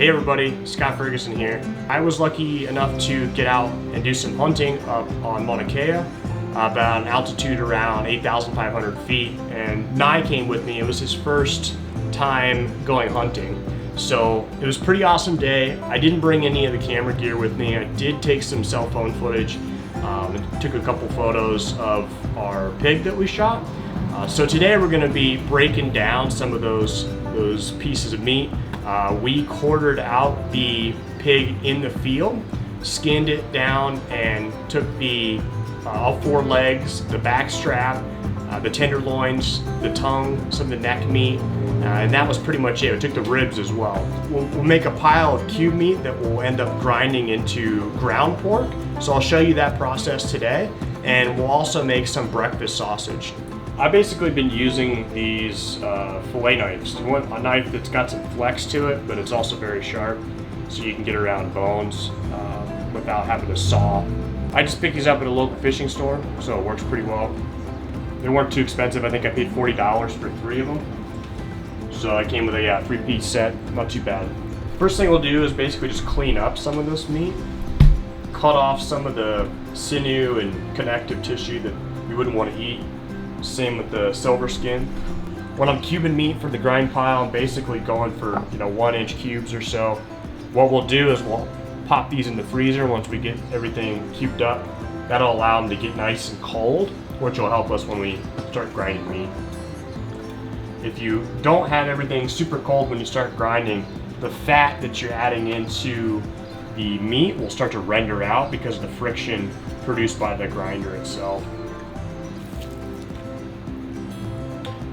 Hey everybody, Scott Ferguson here. I was lucky enough to get out and do some hunting up on Mauna Kea, about an altitude around 8,500 feet, and Nye came with me. It was his first time going hunting. So it was a pretty awesome day. I didn't bring any of the camera gear with me. I did take some cell phone footage, and took a couple photos of our pig that we shot. So today we're gonna be breaking down some of those pieces of meat. We quartered out the pig in the field, skinned it down, and took the all four legs, the back strap, the tenderloins, the tongue, some of the neck meat, and that was pretty much it. We took the ribs as well. We'll make a pile of cube meat that we'll end up grinding into ground pork. So I'll show you that process today, and we'll also make some breakfast sausage. I've basically been using these fillet knives. You want a knife that's got some flex to it, but it's also very sharp, so you can get around bones without having to saw. I just picked these up at a local fishing store, so it works pretty well. They weren't too expensive. I think I paid $40 for 3 of them. So I came with a 3-piece set, not too bad. First thing we'll do is basically just clean up some of this meat, cut off some of the sinew and connective tissue that we wouldn't want to eat. Same with the silver skin. When I'm cubing meat for the grind pile, I'm basically going for 1-inch cubes or so. What we'll do is we'll pop these in the freezer once we get everything cubed up. That'll allow them to get nice and cold, which will help us when we start grinding meat. If you don't have everything super cold when you start grinding, the fat that you're adding into the meat will start to render out because of the friction produced by the grinder itself.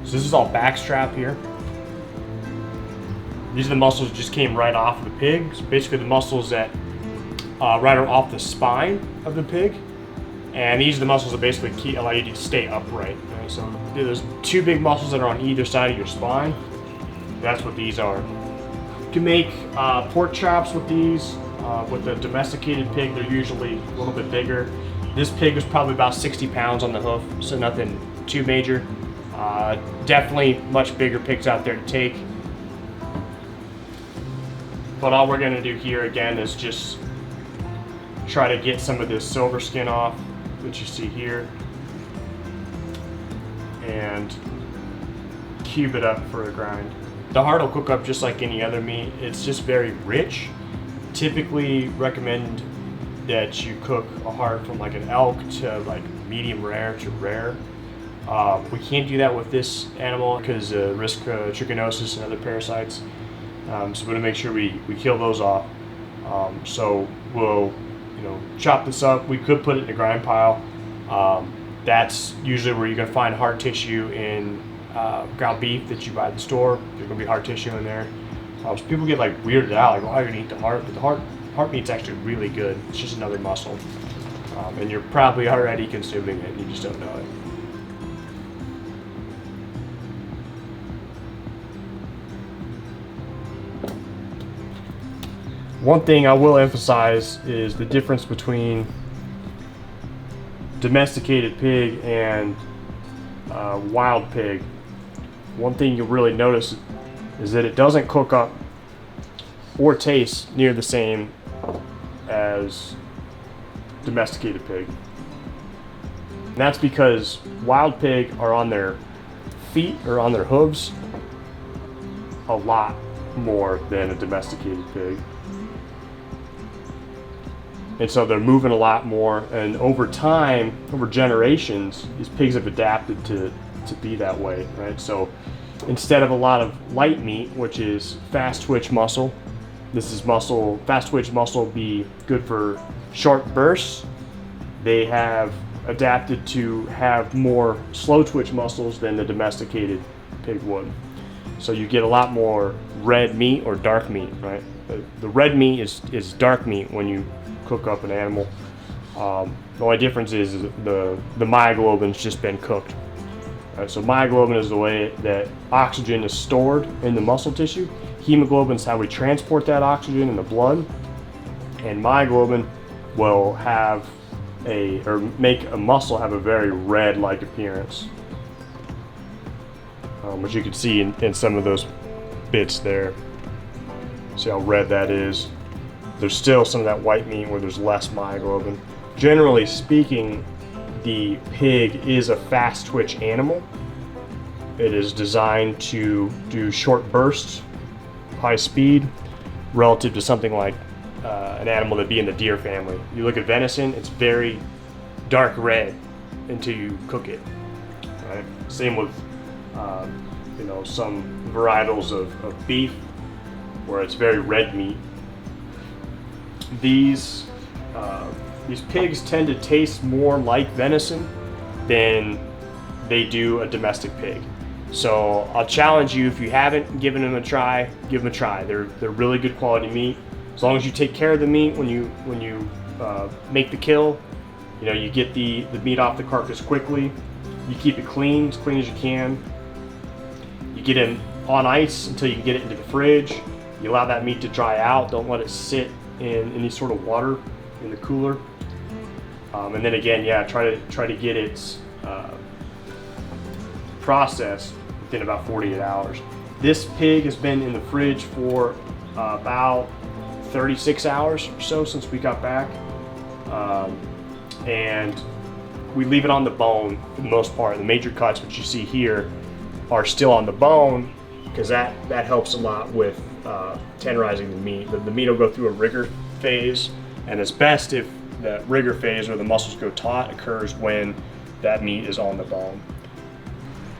So this is all backstrap here. These are the muscles that just came right off of the pig. So basically the muscles that right off the spine of the pig. And these are the muscles that basically allow you to stay upright. Right? So there's 2 big muscles that are on either side of your spine. That's what these are. You can make pork chops with these. With a domesticated pig, they're usually a little bit bigger. This pig was probably about 60 pounds on the hoof, so nothing too major. Definitely much bigger pigs out there to take. But all we're going to do here again is just try to get some of this silver skin off that you see here and cube it up for a grind. The heart will cook up just like any other meat. It's just very rich. Typically recommend that you cook a heart from like an elk to like medium rare to rare. We can't do that with this animal because risk trichinosis and other parasites. So we're going to make sure we kill those off. So we'll chop this up. We could put it in a grind pile. That's usually where you're going to find hard tissue in ground beef that you buy at the store. There's going to be hard tissue in there. So people get like weirded out, like, "Oh, you're going to eat the heart," but the heart meat's actually really good. It's just another muscle, and you're probably already consuming it. You just don't know it. One thing I will emphasize is the difference between domesticated pig and wild pig. One thing you'll really notice is that it doesn't cook up or taste near the same as domesticated pig. And that's because wild pig are on their feet or on their hooves a lot more than a domesticated pig. And so they're moving a lot more, and over time, over generations, these pigs have adapted to be that way, right? So instead of a lot of light meat, which is fast twitch muscle, this is muscle, fast twitch muscle will be good for short bursts. They have adapted to have more slow twitch muscles than the domesticated pig would. So you get a lot more red meat or dark meat, right? The red meat is dark meat when you cook up an animal. The only difference is the myoglobin's just been cooked. So myoglobin is the way that oxygen is stored in the muscle tissue. Hemoglobin is how we transport that oxygen in the blood, and myoglobin will have make a muscle have a very red-like appearance, which you can see in some of those bits there. See how red that is? There's still some of that white meat where there's less myoglobin. Generally speaking, the pig is a fast twitch animal. It is designed to do short bursts, high speed, relative to something like an animal that'd be in the deer family. You look at venison, it's very dark red until you cook it. Right? Same with some varietals of beef where it's very red meat. These pigs tend to taste more like venison than they do a domestic pig. So I'll challenge you, if you haven't given them a try, give them a try. They're really good quality meat. As long as you take care of the meat when you make the kill, you get the meat off the carcass quickly. You keep it clean, as clean as you can. You get it on ice until you can get it into the fridge. You allow that meat to dry out. Don't let it sit in any sort of water in the cooler. And then again, try to get its processed within about 48 hours. This pig has been in the fridge for about 36 hours or so since we got back. And we leave it on the bone for the most part. The major cuts, which you see here, are still on the bone because that helps a lot with tenderizing the meat. The meat will go through a rigor phase, and it's best if the rigor phase, or the muscles go taut, occurs when that meat is on the bone.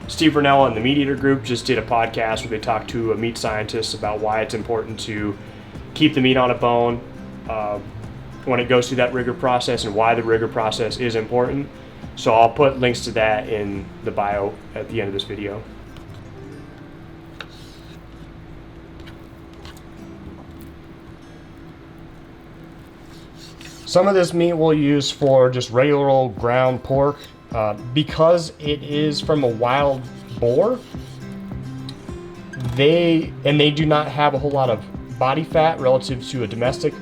Steve Vernella and the Meat Eater Group just did a podcast where they talked to a meat scientist about why it's important to keep the meat on a bone when it goes through that rigor process, and why the rigor process is important. So I'll put links to that in the bio at the end of this video. Some of this meat we'll use for just regular old ground pork. Because it is from a wild boar, they do not have a whole lot of body fat relative to a domestic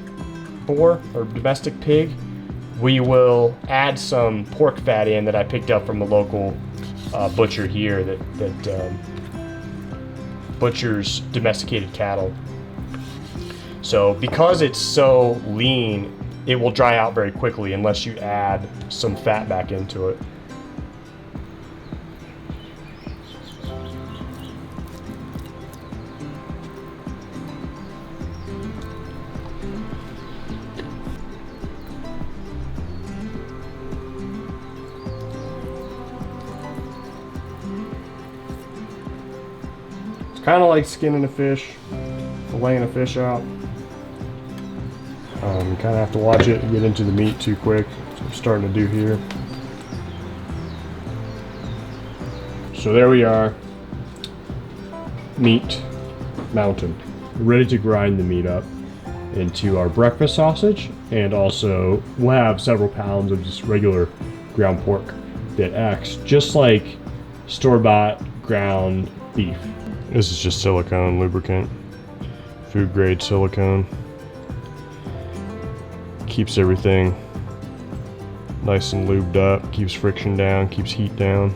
boar or domestic pig. We will add some pork fat in that I picked up from a local butcher here that butchers domesticated cattle. So because it's so lean, it will dry out very quickly unless you add some fat back into it. It's kind of like skinning a fish, filleting a fish out. You kind of have to watch it and get into the meat too quick, which I'm starting to do here. So there we are, Meat Mountain. We're ready to grind the meat up into our breakfast sausage, and also we'll have several pounds of just regular ground pork that acts just like store-bought ground beef. This is just silicone lubricant, food grade silicone. Keeps everything nice and lubed up, keeps friction down, keeps heat down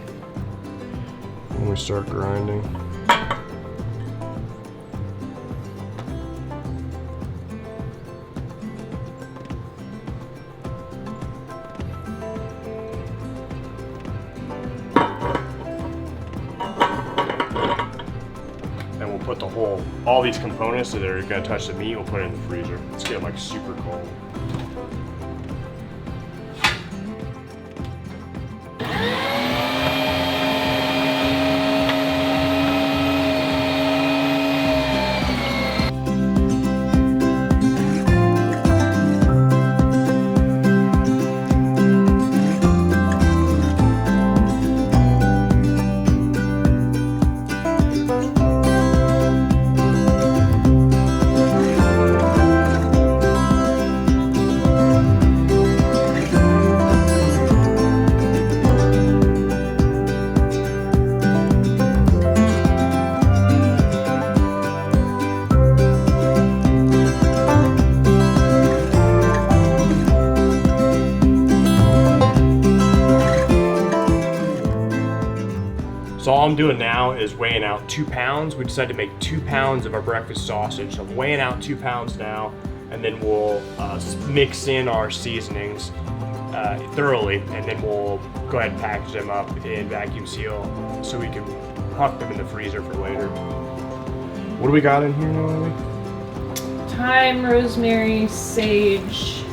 when we start grinding. And we'll put all these components that are gonna touch the meat, we'll put it in the freezer. Let's get it like super cold. So all I'm doing now is weighing out 2 pounds. We decided to make 2 pounds of our breakfast sausage. So I'm weighing out 2 pounds now, and then we'll mix in our seasonings thoroughly, and then we'll go ahead and package them up in vacuum seal so we can huck them in the freezer for later. What do we got in here now, Ellie? Thyme, rosemary, sage,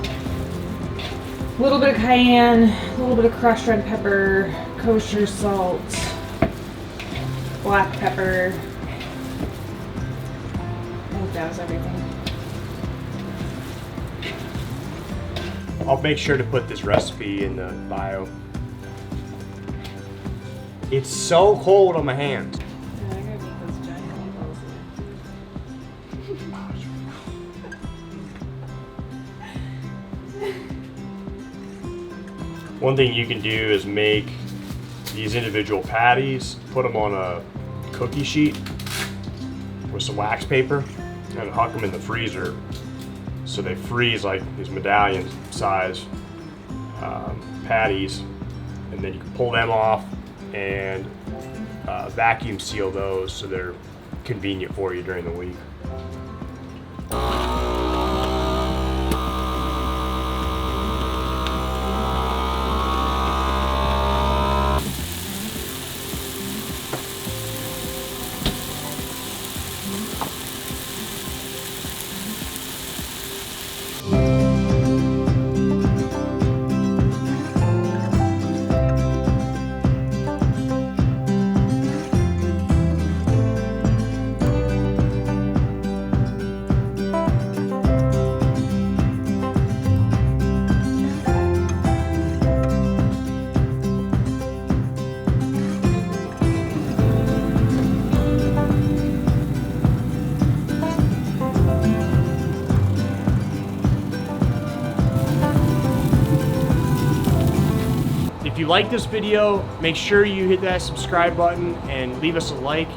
a little bit of cayenne, a little bit of crushed red pepper, kosher salt, black pepper. I think that was everything. I'll make sure to put this recipe in the bio. It's so cold on my hands. Yeah, I gotta make those giant meatballs One thing you can do is make these individual patties, put them on a cookie sheet with some wax paper, and huck them in the freezer so they freeze like these medallion size patties, and then you can pull them off and vacuum seal those so they're convenient for you during the week. If you like this video, make sure you hit that subscribe button and leave us a like.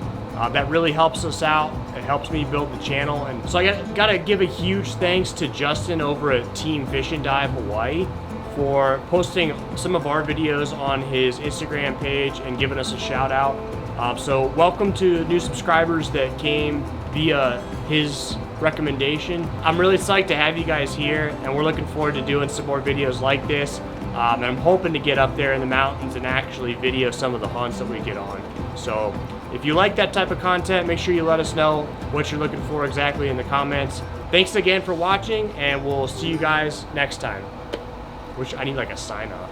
That really helps us out. It helps me build the channel. And so I gotta give a huge thanks to Justin over at Team Fish and Dive Hawaii for posting some of our videos on his Instagram page and giving us a shout out. So welcome to new subscribers that came via his recommendation. I'm really psyched to have you guys here, and we're looking forward to doing some more videos like this. And I'm hoping to get up there in the mountains and actually video some of the hunts that we get on. So if you like that type of content, make sure you let us know what you're looking for exactly in the comments. Thanks again for watching, and we'll see you guys next time. Which I need like a sign off.